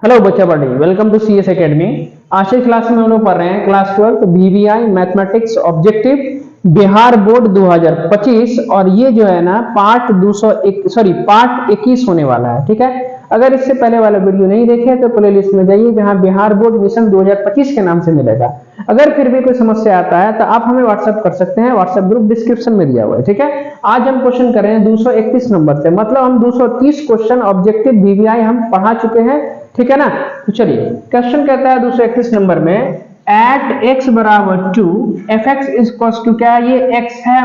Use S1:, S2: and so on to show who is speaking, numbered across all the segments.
S1: Hello बच्चा बड़ी welcome to CS academy. आज की क्लास में हम लोग पढ़ रहे हैं class 12 BBI mathematics objective Bihar board 2025 और ये जो है ना पार्ट 21 होने वाला है। ठीक है, अगर इससे पहले वाला वीडियो नहीं देखे तो प्लेलिस्ट में जाइए जहां बिहार बोर्ड मिशन 2025 के नाम से मिलेगा। अगर फिर भी कोई समस्या आता है तो आप हमें व्हाट्सएप कर सकते हैं, व्हाट्सएप ग्रुप डिस्क्रिप्शन में दिया हुआ है। ठीक है, आज हम क्वेश्चन कर रहे हैं 231 नंबर से, मतलब हम 230 क्वेश्चन ऑब्जेक्टिव बीबीआई हम पढ़ा चुके हैं। ठीक है ना, तो चलिए क्वेश्चन कहता है 231 नंबर में एट x बराबर 2 एफ एक्स इज टू क्या, ये x है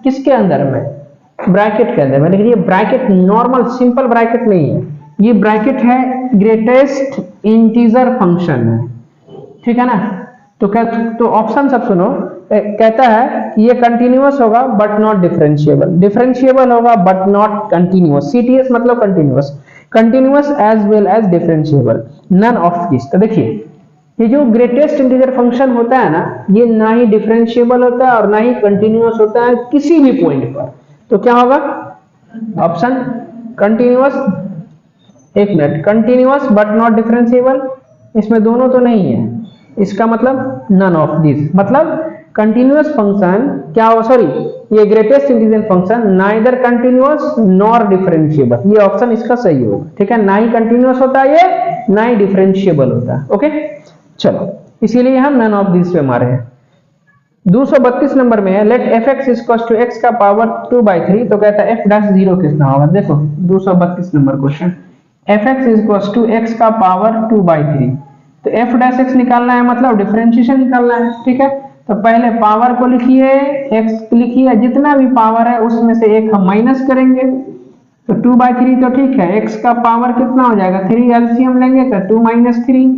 S1: किसके अंदर में, ब्रैकेट के अंदर में। लेकिन ये ब्रैकेट नॉर्मल सिंपल ब्रैकेट नहीं है, ये ब्रैकेट है ग्रेटेस्ट इंटीजर फंक्शन है। ठीक है ना, तो ऑप्शन सब सुनो। कहता है कि ये कंटिन्यूअस होगा बट नॉट डिफरेंशिएबल, डिफरेंशिएबल होगा बट नॉट कंटिन्यूअस, सीटीएस मतलब continuous, continuous as well as differentiable, none of this. तो देखिए ये जो ग्रेटेस्ट इंटीजर फंक्शन होता है ना, ये ना ही डिफरेंशिएबल होता है और ना ही कंटिन्यूअस होता है किसी भी पॉइंट पर। तो क्या होगा ऑप्शन कंटिन्यूअस, एक minute, continuous but not differentiable, इसमें दोनों तो नहीं है, इसका मतलब नन ऑफ दिस, मतलब कंटिन्यूअस फंक्शन क्या होगा, सॉरी ये greatest integer function neither continuous nor differentiable, ये ऑप्शन इसका सही होगा। ठीक है, ना ही कंटिन्यूअस होता है ये, ना ही डिफरेंशिएबल होता है। ओके चलो, इसीलिए हम नन ऑफ दिस पे मारे हैं। 232 नंबर में है let f x equal to x का पावर 2/3, तो कहता है एफ डैश जीरो कितना होगा। देखो 232 number question, f x equal to x का पावर 2/3, तो एफ डैश एक्स निकालना है मतलब डिफरेंशिएशन निकालना है। ठीक है, तो पहले पावर को लिखिए, एक्स लिखिए, जितना भी पावर है उसमें से एक हम माइनस करेंगे, तो 2/3 तो ठीक है, एक्स का पावर कितना हो जाएगा 3, एलसीएम लेंगे तो 2 - 3,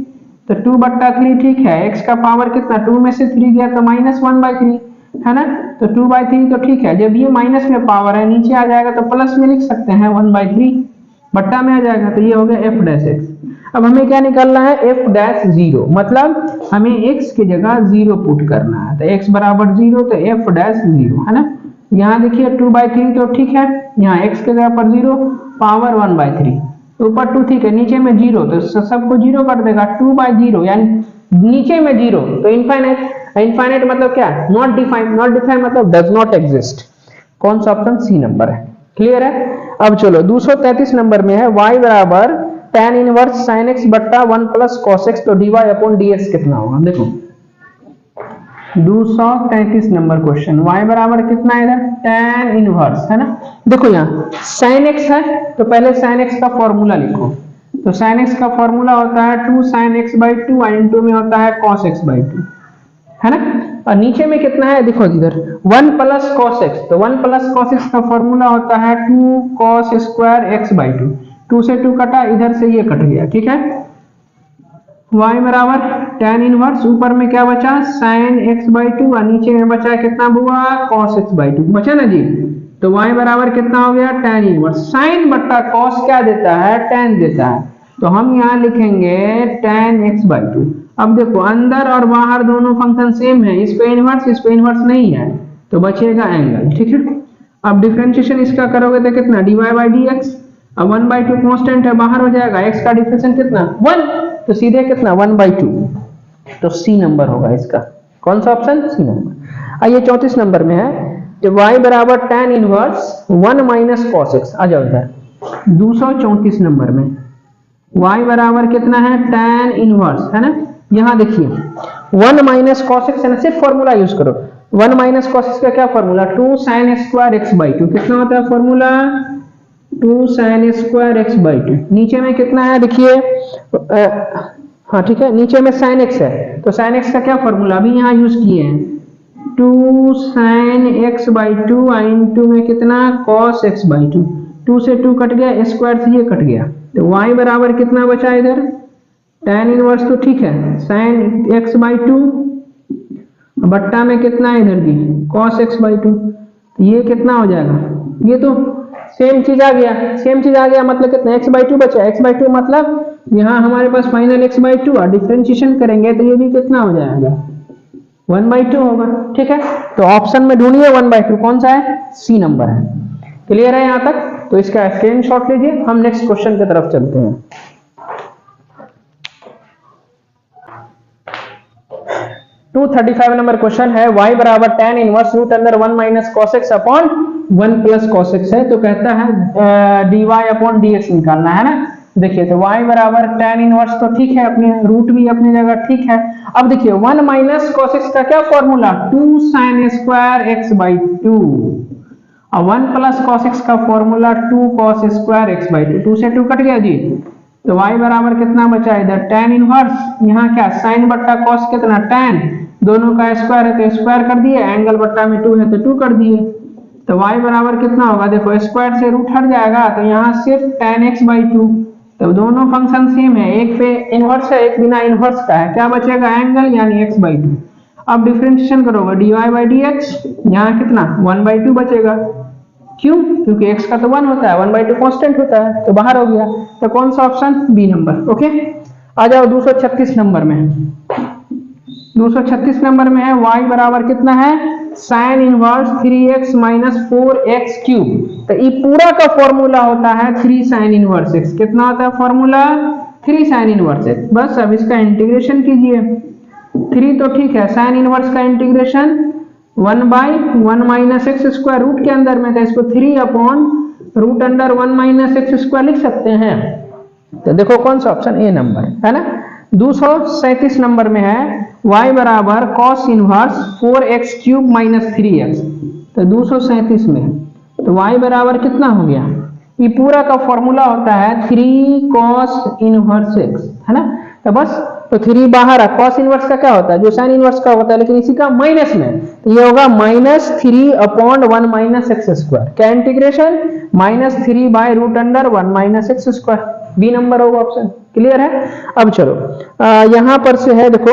S1: तो 2/3 ठीक है, एक्स का पावर कितना 2 में से 3 गया तो -1/3 है ना, तो 2/3 तो ठीक है। जब ये माइनस में पावर है नीचे आ जाएगा तो प्लस में लिख सकते हैं 1/3 बट्टा में आ जाएगा, तो ये हो गया एफ डैश एक्स। अब हमें क्या निकालना है एफ डैश जीरो, मतलब हमें x की जगह 0 पुट करना है, तो x बराबर 0 तो एफ डैश जीरो है ना। यहाँ देखिए 2/3 तो ठीक है, यहाँ x की जगह पर 0, पावर 1/3, ऊपर 2 ठीक है, नीचे में 0 तो सबको 0 कर देगा, 2/0 यानी नीचे में 0 तो इनफाइनाइट, इनफाइनाइट मतलब क्या, नॉट डिफाइंड, नॉट डिफाइंड मतलब डज नॉट एग्जिस्ट। कौन सा ऑप्शन, सी नंबर है। क्लियर है। अब चलो 233 नंबर में है y बराबर tan इनवर्स sin x बट्टा 1 प्लस cos x, तो dy अपॉन dx कितना होगा। देखो 233 नंबर क्वेश्चन, y बराबर कितना है इधर tan इनवर्स है ना। देखो यहाँ sin x है तो पहले sin x का फॉर्मूला लिखो, तो sin x का फॉर्मूला होता है 2 sin x/2 और इनटू में होता है cos x/2 है ना। और नीचे में कितना है देखो इधर 1 प्लस cos x, तो 1 प्लस cos x का फॉर्मूला होता है 2 cos स्क्वायर x/2, 2 से 2 कटा, इधर से ये कट गया। ठीक है, y बराबर tan इनवर्स, ऊपर में क्या बचा sin x/2 और नीचे में बचा कितना हुआ cos x/2 बचा ना जी, तो y बराबर कितना हो गया tan इनवर्स, sin बट्टा cos क्या देता है tan देता है, तो हम यहाँ लिखेंगे tan x/2। अब देखो अंदर और बाहर दोनों फंक्शन सेम है, इस पे इनवर्स नहीं है, तो बचेगा एंगल। ठीक है, अब डिफरेंशिएशन इसका करोगे तो कितना dy/dx, अब 1/2 कांस्टेंट है बाहर हो जाएगा, x का डिफरेंशिएशन कितना 1, तो सीधे कितना 1/2, तो सी नंबर होगा इसका। कौन सा ऑप्शन, सी नंबर। आइए 34 नंबर में है y बराबर tan inverse 1 minus cos x, आ जाओ इधर 234 नंबर में y बराबर कितना है tan इनवर्स है ना। यहाँ देखिए 1 माइनस cos x है ना, सिर्फ फॉर्मूला यूज करो, 1 माइनस cos x का क्या फॉर्मूला 2 sin स्क्वायर x/2, कितना होता है फॉर्मूला 2 sin स्क्वायर x/2, नीचे में कितना है देखिए हाँ ठीक है, नीचे में sin x है, तो sin x का क्या फॉर्मूला अभी यहाँ यूज किए हैं 2 sin x/2 इनटू में कितना cos x/2, 2 से 2 कट गया, स्क्वायर से ये कट गया, तो y बराबर कितना बचा इधर tan इनवर्स, तो ठीक है sin x/2 बट्टा में कितना है इधर की cos x/2, ये कितना हो जाएगा, ये तो सेम चीज आ गया, सेम चीज आ गया मतलब कितना x/2 बचा, x/2 मतलब यहाँ हमारे पास फाइनल x/2 और डिफरेंशिएशन करेंगे तो ये भी कितना हो जाएगा 1/2 होगा। ठीक है, तो ऑप्शन में ढूंढिए 1/2 कौन सा है, सी नंबर है। क्लियर है यहाँ तक, तो इसका स्क्रीनशॉट लीजिए, हम नेक्स्ट क्वेश्चन की तरफ चलते हैं। 235 नंबर क्वेश्चन है y बराबर tan inverse root under 1 minus cos x upon 1 plus cos x है, तो कहता है dy अपॉन dx निकालना है ना। देखिए तो y बराबर tan इनवर्स तो ठीक है, अपने रूट भी अपनी जगह ठीक है। अब देखिए 1 माइनस cos x का क्या formula, 2 sin square x by 2, और 1 प्लस cos x का formula 2 cos square x by 2, 2 से 2 कट गया जी, तो y बराबर कितना बचा इधर tan इनवर्स, यहाँ क्या sin बट्टा cos कितना tan, दोनों का स्क्वायर है तो स्क्वायर कर दिए, एंगल बट्टा में 2 है तो 2 कर दिए, तो y बराबर कितना होगा, देखो स्क्वायर से रूट हट जाएगा तो यहाँ सिर्फ tan x बाई 2, तो दोनों फंक्शन सेम है, एक पे इनवर्स है एक बिना इनवर्स का है, क्या बचेगा एंगल यानी x बाई 2। अब डिफरेंशिएशन करोगे dy बाई dx, यहाँ कितना 1 बाई 2 बचेगा, क्यों, क्योंकि x का तो 1 होता है, 1 बाई 2 कॉन्स्टेंट होता है, तो बाहर हो गया, तो कौन सा ऑप्शन, बी नंबर। ओके, आ जाओ 236 नंबर में। 236 नंबर में है y बराबर कितना है, sine inverse 3x minus 4x cube, तो ये पूरा का फॉर्मूला होता है 3 साइन इनवर्स x, कितना होता है फॉर्मूला 3 साइन इनवर्स x। बस अब इसका इंटीग्रेशन कीजिए, 3 तो ठीक है, साइन इनवर्स का integration 1 by 1 minus x square root के अंदर में, तो इसको 3 upon root under 1 minus x square लिख सकते हैं, तो देखो कौन सा ऑप्शन, ए नंबर है ना। 237 नंबर में है y बराबर cos inverse 4x cube minus 3x, तो 237 में तो y बराबर कितना हो गया, ये पूरा का फॉर्मूला होता है 3 cos इनवर्स x, है ना, तो बस तो 3 बाहर है, cos इनवर्स का क्या होता है, जो साइन इनवर्स का होता है, लेकिन इसी का माइनस में, तो ये होगा minus 3 upon 1 minus x square, क्या integration minus 3 by root under 1 minus x square, B number होगा ऑप्शन। क्लियर है। अब चलो यहां पर से है देखो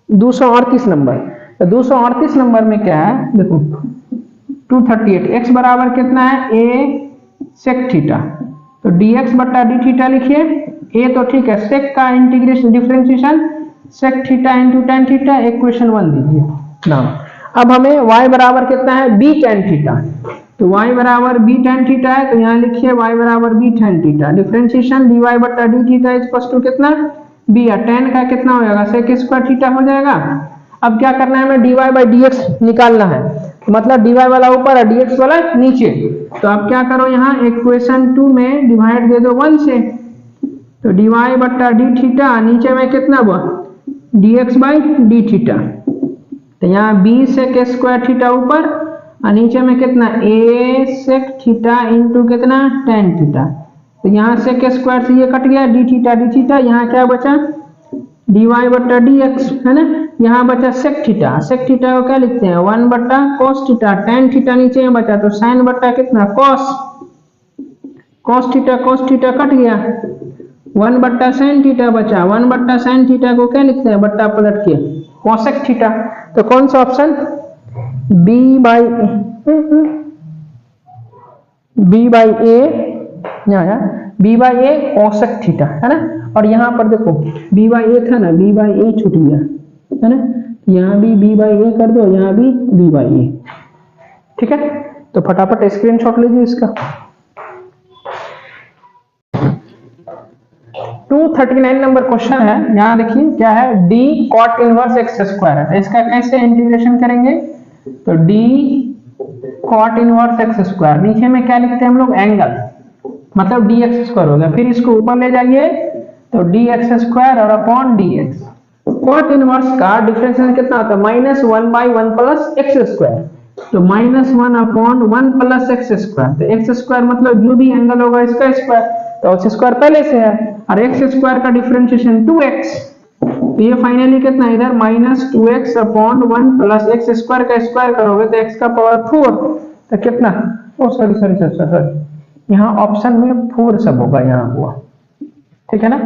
S1: 238 नंबर, तो 238 नंबर में क्या है देखो 238, x बराबर कितना है a sec थीटा, तो dx बट्टा d थीटा लिखिए, a तो ठीक है, sec का integration differentiation sec theta into tan theta, equation 1 दीजिए नाम। अब हमें y बराबर कितना है b tan थीटा, तो y बराबर b tan थीटा है, तो यहाँ लिखिए y बराबर b tan theta, differentiation dy बट्टा d थीटा इक्वल्स टू कितना b है, tan का कितना हो जाएगा sec स्क्वायर थीटा हो जाएगा। अब क्या करना है, हमें dy बाई dx निकालना है, मतलब dy वाला ऊपर है dx वाला नीचे, तो आप क्या करो यहाँ इक्वेशन 2 में डिवाइड दे दो 1 से, तो dy बट्टा d थीटा नीचे में कितना हुआ dx बाई d थीटा, तो यहाँ b sec स्क्वायर थीटा ऊपर और नीचे में कितना a sec थीटा इंटू कितना tan थीटा, तो यहाँ sec स्क्वायर से ये कट गया d थीटा, यहाँ क्या बचा dy बट्टा dx है ना, यहाँ बचा sec थीटा को क्या लिखते हैं 1 बट्टा cos थीटा, tan थीटा नीचे में बचा तो sin बट्टा कितना cos थीटा कट गया, 1 बट्टा sin थीटा बचा, 1 बट्टा sin थीटा को क्या लिखते हैं बट्टा पलट के cosec थीटा, तो कौन सा ऑप्शन b बाई a, यहाँ b by a cosec theta है ना, और यहाँ पर देखो b बाई a था ना, b बाई a छूट गया है ना, यहाँ भी b बाई a कर दो, यहाँ भी b बाई a, ठीक है, तो फटाफट स्क्रीनशॉट लीजिए इसका। 239 नंबर क्वेश्चन है, यहाँ देखिए क्या है d cot inverse x square है, इसका कैसे इंटीग्रेशन करेंगे, तो d cot inverse x square, नीचे में क्या लिखते हैं हम लोग एंगल, मतलब dx स्क्वायर हो गया, फिर इसको ऊपर ले जाइए तो dx स्क्वायर और अपॉन dx, cot इनवर्स का डिफरेंशिएशन कितना होता है minus 1 by 1 plus X square, तो minus 1 upon 1 plus X square, तो एक्स स्क्वायर मतलब जो भी एंगल होगा इसका स्क्वायर, तो एक्स स्क्वायर पहले से है, और एक्स स्क्वायर का डिफरेंशिएशन 2x, तो ये फाइनली कितना इधर minus 2x upon 1 plus X square का स्क्वायर करोगे तो x का पावर 4, तो कितना सॉरी यहाँ ऑप्शन में 4 सब होगा, यहाँ हुआ, ठीक है ना,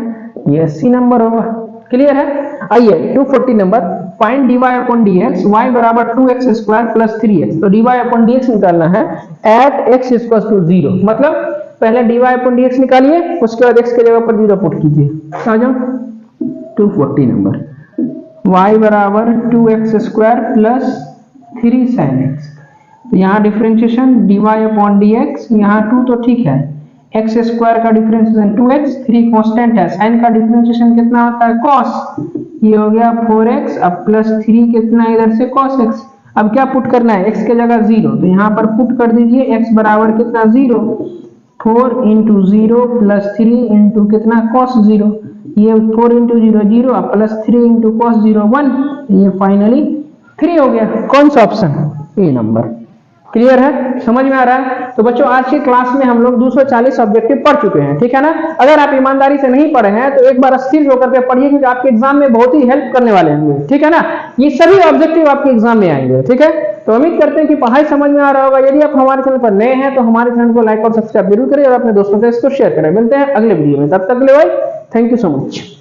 S1: ये सी नंबर होगा। क्लियर है। आइए 240 number, find dy upon dx, y बराबर 2x स्क्वायर प्लस 3x, तो dy अपॉन dx निकालना है एट x इक्वल्स टू 0, मतलब पहले dy अपॉन dx निकालिए, उसके बाद x के जगह पर 0 पुट कीजिए। आ जाओ 240 नंबर, y बराबर 2x square plus 3 sin x, तो यहाँ डिफरेंशिएशन dy अपॉन dx, यहाँ 2 तो ठीक है, x स्क्वायर का डिफरेंशिएशन 2x, 3 कांस्टेंट है, sin का डिफरेंशिएशन कितना होता है cos, ये हो गया 4x, अब प्लस 3 कितना इधर से cos x। अब क्या पुट करना है, x के जगह 0, तो यहाँ पर पुट कर दीजिए x बराबर कितना 0, 4 इंटू 0 प्लस 3 इंटू कितना cos 0, ये 4 इंटू 0 0, अब प्लस 3 इंटू cos 0 1, ये फाइनली 3 हो गया। कौन सा ऑप्शन, ए नंबर। क्लियर है, समझ में आ रहा है। तो बच्चों आज की क्लास में हम लोग 240 ऑब्जेक्टिव पढ़ चुके हैं, ठीक है ना। अगर आप ईमानदारी से नहीं पढ़े हैं तो एक बार स्थिर होकर के पढ़िए, क्योंकि आपके एग्जाम में बहुत ही हेल्प करने वाले होंगे, ठीक है ना। ये सभी ऑब्जेक्टिव आपके एग्जाम में आएंगे, ठीक है। तो उम्मीद करते हैं कि पढ़ाई समझ में आ रहा होगा। यदि आप हमारे चैनल पर नए हैं तो हमारे चैनल को लाइक और सब्सक्राइब जरूर करें और अपने दोस्तों से इसको शेयर करें। मिलते हैं अगले वीडियो में, तब तक के लिए भाई थैंक यू सो मच।